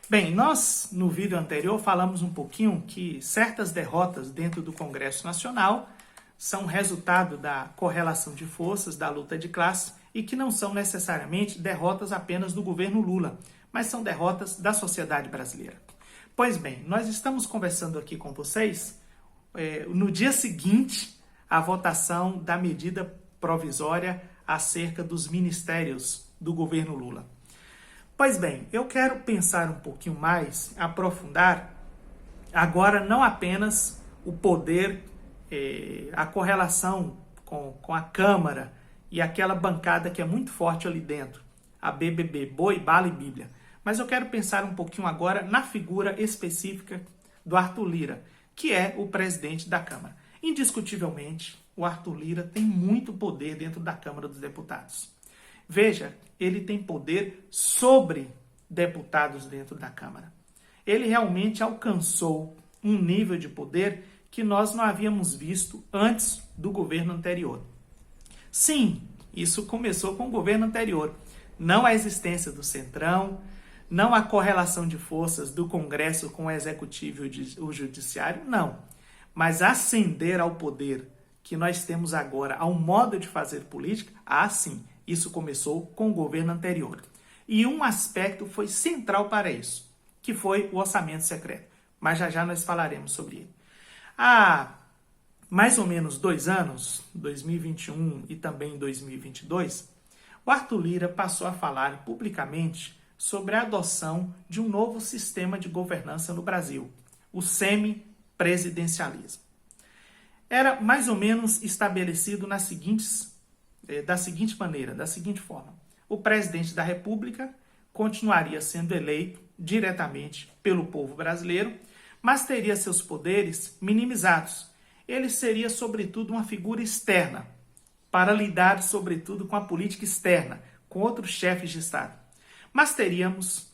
Bem, nós no vídeo anterior falamos um pouquinho que certas derrotas dentro do Congresso Nacional são resultado da correlação de forças, da luta de classe e que não são necessariamente derrotas apenas do governo Lula, mas são derrotas da sociedade brasileira. Pois bem, nós estamos conversando aqui com vocês no dia seguinte à votação da medida provisória acerca dos ministérios do governo Lula. Pois bem, eu quero pensar um pouquinho mais, aprofundar agora não apenas o poder, a correlação com a Câmara e aquela bancada que é muito forte ali dentro, a BBB, Boi, Bala e Bíblia. Mas eu quero pensar um pouquinho agora na figura específica do Arthur Lira, que é o presidente da Câmara. Indiscutivelmente, o Arthur Lira tem muito poder dentro da Câmara dos Deputados. Veja, ele tem poder sobre deputados dentro da Câmara. Ele realmente alcançou um nível de poder que nós não havíamos visto antes do governo anterior. Sim, isso começou com o governo anterior. Não a existência do Centrão, não a correlação de forças do Congresso com o Executivo e o Judiciário, não. Mas ascender ao poder que nós temos agora, ao modo de fazer política, sim. Isso começou com o governo anterior. E um aspecto foi central para isso, que foi o orçamento secreto. Mas já nós falaremos sobre ele. Há mais ou menos 2 anos, 2021 e também 2022, o Arthur Lira passou a falar publicamente sobre a adoção de um novo sistema de governança no Brasil, o semipresidencialismo. Era mais ou menos estabelecido da seguinte maneira, da seguinte forma. O presidente da República continuaria sendo eleito diretamente pelo povo brasileiro, mas teria seus poderes minimizados. Ele seria, sobretudo, uma figura externa, para lidar, sobretudo, com a política externa, com outros chefes de Estado. Mas teríamos,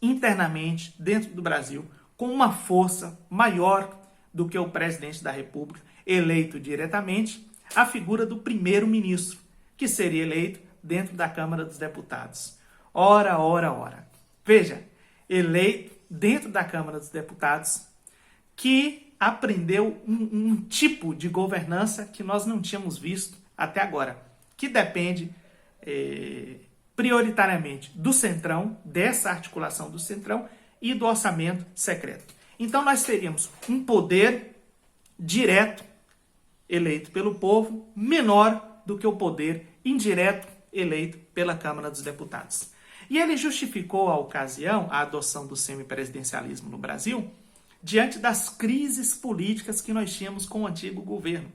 internamente, dentro do Brasil, com uma força maior do que o presidente da República, eleito diretamente, a figura do primeiro-ministro, que seria eleito dentro da Câmara dos Deputados. Ora. Veja, eleito dentro da Câmara dos Deputados, que aprendeu um tipo de governança que nós não tínhamos visto até agora, que depende prioritariamente do Centrão, dessa articulação do Centrão e do orçamento secreto. Então nós teríamos um poder direto eleito pelo povo, menor do que o poder indireto eleito pela Câmara dos Deputados. E ele justificou a ocasião, a adoção do semipresidencialismo no Brasil, diante das crises políticas que nós tínhamos com o antigo governo.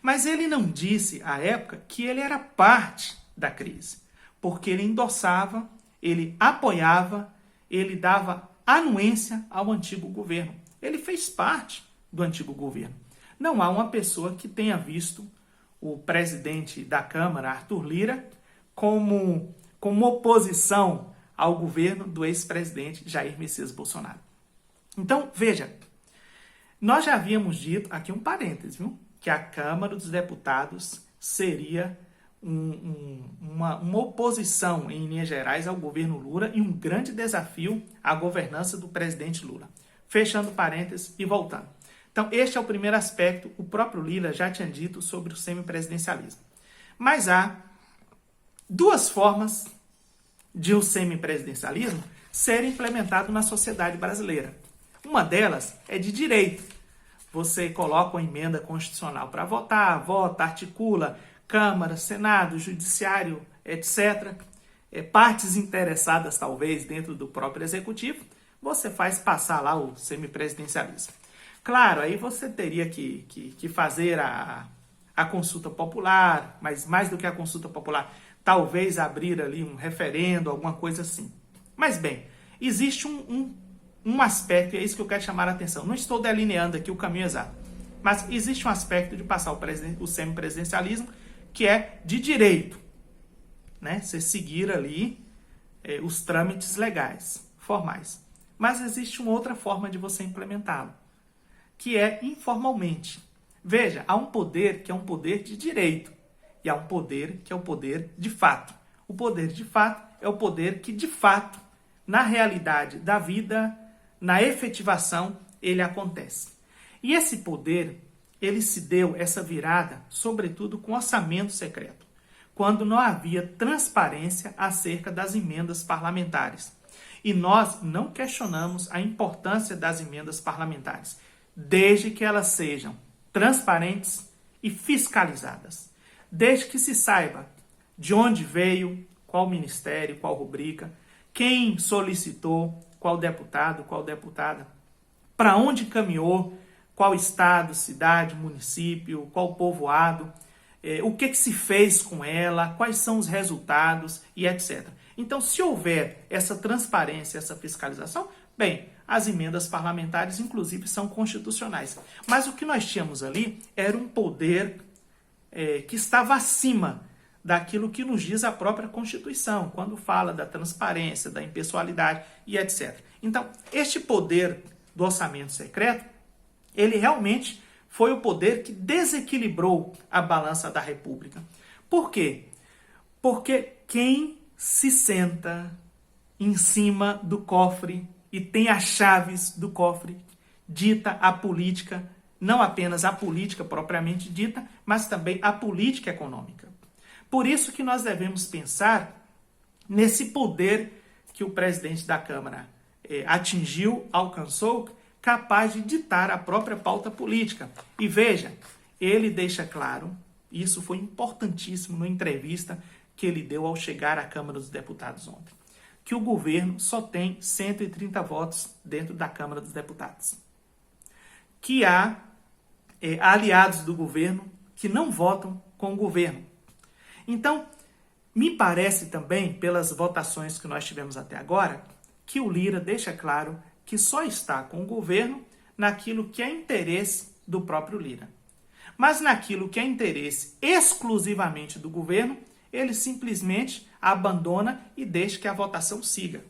Mas ele não disse, à época, que ele era parte da crise, porque ele endossava, ele apoiava, ele dava anuência ao antigo governo. Ele fez parte do antigo governo. Não há uma pessoa que tenha visto o presidente da Câmara, Arthur Lira, como oposição ao governo do ex-presidente Jair Messias Bolsonaro. Então, veja, nós já havíamos dito, aqui um parênteses, viu? Que a Câmara dos Deputados seria uma oposição, em linhas gerais, ao governo Lula e um grande desafio à governança do presidente Lula. Fechando parênteses e voltando. Então, este é o primeiro aspecto, o próprio Lira já tinha dito sobre o semipresidencialismo. Mas há 2 formas de o semipresidencialismo ser implementado na sociedade brasileira. Uma delas é de direito. Você coloca uma emenda constitucional para votar, vota, articula, Câmara, Senado, Judiciário, etc. Partes interessadas, talvez, dentro do próprio Executivo, você faz passar lá o semipresidencialismo. Claro, aí você teria que fazer a consulta popular, mas mais do que a consulta popular, talvez abrir ali um referendo, alguma coisa assim. Mas bem, existe um aspecto, e é isso que eu quero chamar a atenção. Não estou delineando aqui o caminho exato, mas existe um aspecto de passar o semipresidencialismo que é de direito, né? Você seguir ali os trâmites legais, formais. Mas existe uma outra forma de você implementá-lo, que é informalmente. Veja, há um poder que é um poder de direito e há um poder que é o poder de fato. O poder de fato é o poder que de fato na realidade da vida, na efetivação, ele acontece. E esse poder, ele se deu essa virada, sobretudo com orçamento secreto, quando não havia transparência acerca das emendas parlamentares. E nós não questionamos a importância das emendas parlamentares, desde que elas sejam transparentes e fiscalizadas. Desde que se saiba de onde veio, qual ministério, qual rubrica, quem solicitou, qual deputado, qual deputada, para onde caminhou, qual estado, cidade, município, qual povoado, o que se fez com ela, quais são os resultados e etc. Então, se houver essa transparência, essa fiscalização, bem, as emendas parlamentares, inclusive, são constitucionais. Mas o que nós tínhamos ali era um poder que estava acima daquilo que nos diz a própria Constituição, quando fala da transparência, da impessoalidade e etc. Então, este poder do orçamento secreto, ele realmente foi o poder que desequilibrou a balança da República. Por quê? Porque quem se senta em cima do cofre e tem as chaves do cofre, dita a política, não apenas a política propriamente dita, mas também a política econômica. Por isso que nós devemos pensar nesse poder que o presidente da Câmara atingiu, alcançou, capaz de ditar a própria pauta política. E veja, ele deixa claro, isso foi importantíssimo na entrevista que ele deu ao chegar à Câmara dos Deputados ontem, que o governo só tem 130 votos dentro da Câmara dos Deputados. Que há aliados do governo que não votam com o governo. Então, me parece também, pelas votações que nós tivemos até agora, que o Lira deixa claro que só está com o governo naquilo que é interesse do próprio Lira. Mas naquilo que é interesse exclusivamente do governo, ele simplesmente abandona e deixa que a votação siga.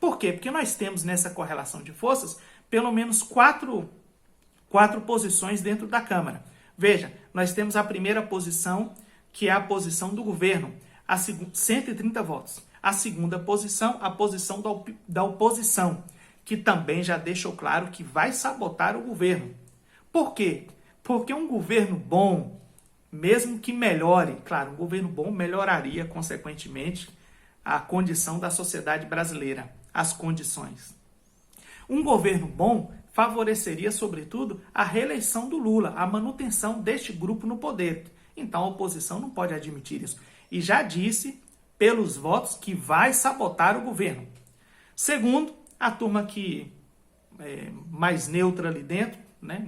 Por quê? Porque nós temos nessa correlação de forças pelo menos quatro posições dentro da Câmara. Veja, nós temos a primeira posição, que é a posição do governo, 130 votos. A segunda posição, a posição da oposição, que também já deixou claro que vai sabotar o governo. Por quê? Porque um governo bom, mesmo que melhore, claro, um governo bom melhoraria, consequentemente, a condição da sociedade brasileira, as condições. Um governo bom favoreceria, sobretudo, a reeleição do Lula, a manutenção deste grupo no poder. Então, a oposição não pode admitir isso. E já disse, pelos votos, que vai sabotar o governo. Segundo, a turma que é mais neutra ali dentro, né?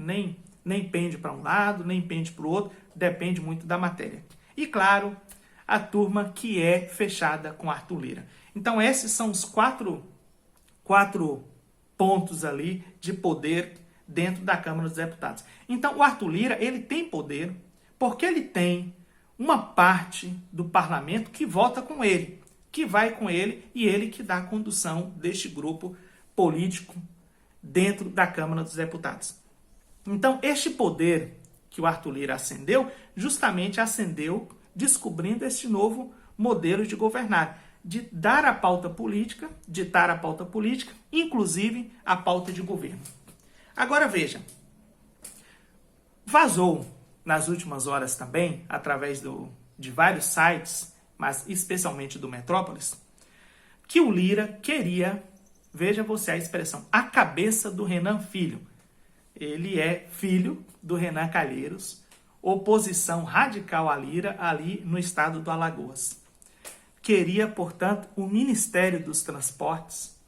nem pende para um lado, nem pende para o outro, depende muito da matéria. E, claro, a turma que é fechada com Arthur Lira. Então, esses são os quatro pontos ali de poder dentro da Câmara dos Deputados. Então, o Arthur Lira, ele tem poder porque ele tem uma parte do parlamento que vota com ele, que vai com ele e ele que dá a condução deste grupo político dentro da Câmara dos Deputados. Então, este poder que o Arthur Lira ascendeu, justamente ascendeu descobrindo este novo modelo de governar, de dar a pauta política, ditar a pauta política, inclusive a pauta de governo. Agora veja, vazou nas últimas horas também, através de vários sites, mas especialmente do Metrópolis, que o Lira queria, veja você a expressão, a cabeça do Renan Filho. Ele é filho do Renan Calheiros, oposição radical a Lira ali no estado do Alagoas. Queria, portanto, o Ministério dos Transportes,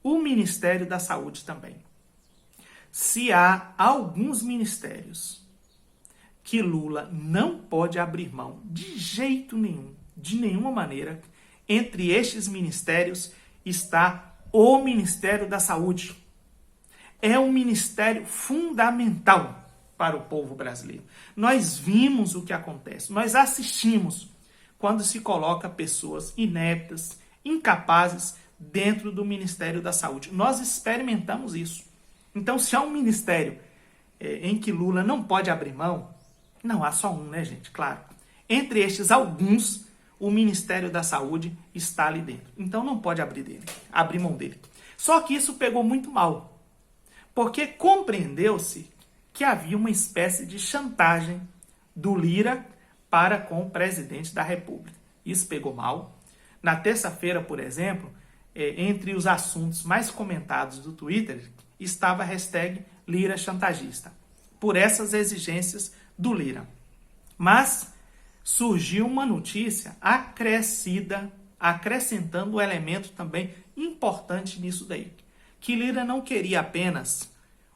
o Ministério da Saúde também. Se há alguns ministérios que Lula não pode abrir mão de jeito nenhum, de nenhuma maneira, entre estes ministérios está o Ministério da Saúde. É um ministério fundamental para o povo brasileiro. Nós vimos o que acontece, nós assistimos quando se coloca pessoas ineptas, incapazes dentro do Ministério da Saúde. Nós experimentamos isso. Então, se há um ministério em que Lula não pode abrir mão, não há só um, né, gente? Claro. Entre estes alguns, o Ministério da Saúde está ali dentro. Então não pode abrir mão dele. Só que isso pegou muito mal, porque compreendeu-se que havia uma espécie de chantagem do Lira para com o presidente da República. Isso pegou mal. Na terça-feira, por exemplo, entre os assuntos mais comentados do Twitter, estava a hashtag Lira chantagista, por essas exigências do Lira. Mas surgiu uma notícia acrescentando um elemento também importante nisso daí, que Lira não queria apenas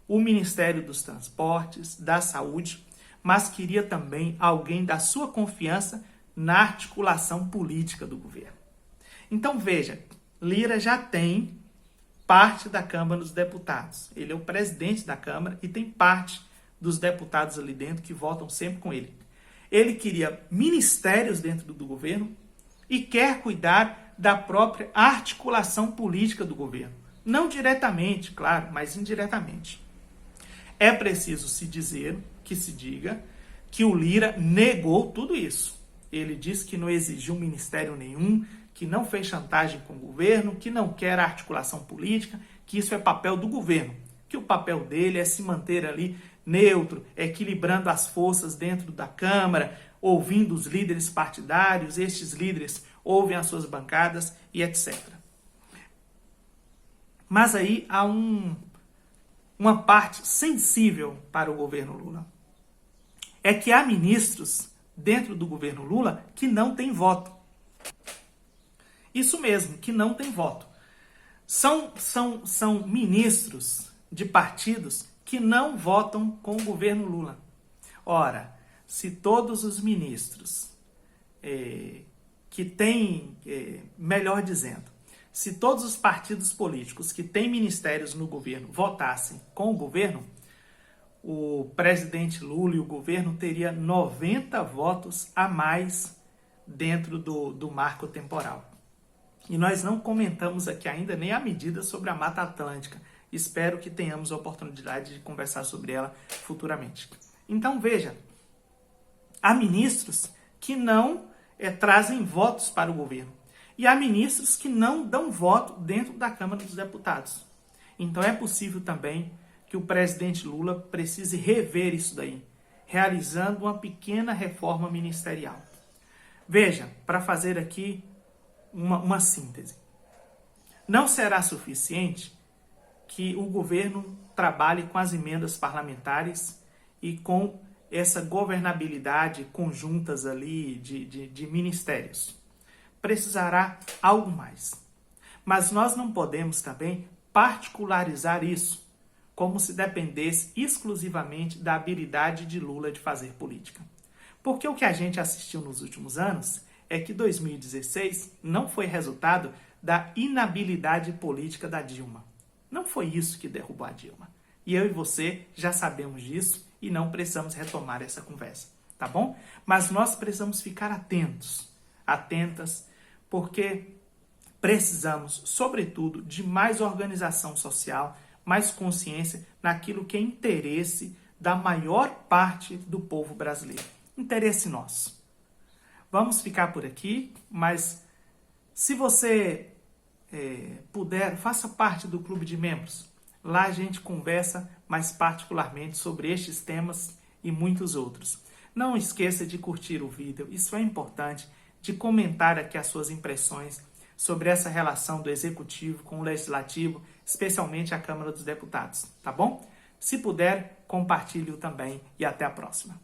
o Ministério dos Transportes, da Saúde, mas queria também alguém da sua confiança na articulação política do governo. Então veja, Lira já tem parte da Câmara dos Deputados. Ele é o presidente da Câmara e tem parte dos deputados ali dentro que votam sempre com ele. Ele queria ministérios dentro do governo e quer cuidar da própria articulação política do governo. Não diretamente, claro, mas indiretamente. É preciso se diga que o Lira negou tudo isso. Ele disse que não exigiu ministério nenhum, que não fez chantagem com o governo, que não quer articulação política, que isso é papel do governo, que o papel dele é se manter ali neutro, equilibrando as forças dentro da Câmara, ouvindo os líderes partidários, estes líderes ouvem as suas bancadas e etc. Mas aí há uma parte sensível para o governo Lula. É que há ministros dentro do governo Lula que não têm voto. Isso mesmo, que não tem voto. São ministros de partidos que não votam com o governo Lula. Ora, se todos os ministros que têm, melhor dizendo, se todos os partidos políticos que têm ministérios no governo votassem com o governo, o presidente Lula e o governo teria 90 votos a mais dentro do marco temporal. E nós não comentamos aqui ainda nem a medida sobre a Mata Atlântica. Espero que tenhamos a oportunidade de conversar sobre ela futuramente. Então veja, há ministros que não trazem votos para o governo. E há ministros que não dão voto dentro da Câmara dos Deputados. Então é possível também que o presidente Lula precise rever isso daí, realizando uma pequena reforma ministerial. Veja, para fazer aqui uma síntese. Não será suficiente que o governo trabalhe com as emendas parlamentares e com essa governabilidade conjuntas ali de ministérios. Precisará algo mais. Mas nós não podemos também particularizar isso, como se dependesse exclusivamente da habilidade de Lula de fazer política. Porque o que a gente assistiu nos últimos anos é que 2016 não foi resultado da inabilidade política da Dilma. Não foi isso que derrubou a Dilma. E eu e você já sabemos disso e não precisamos retomar essa conversa, tá bom? Mas nós precisamos ficar atentas, porque precisamos, sobretudo, de mais organização social, mais consciência naquilo que é interesse da maior parte do povo brasileiro. Interesse nosso. Vamos ficar por aqui, mas se você puder, faça parte do clube de membros. Lá a gente conversa mais particularmente sobre estes temas e muitos outros. Não esqueça de curtir o vídeo, isso é importante, de comentar aqui as suas impressões sobre essa relação do Executivo com o Legislativo, especialmente a Câmara dos Deputados, tá bom? Se puder, compartilhe-o também e até a próxima.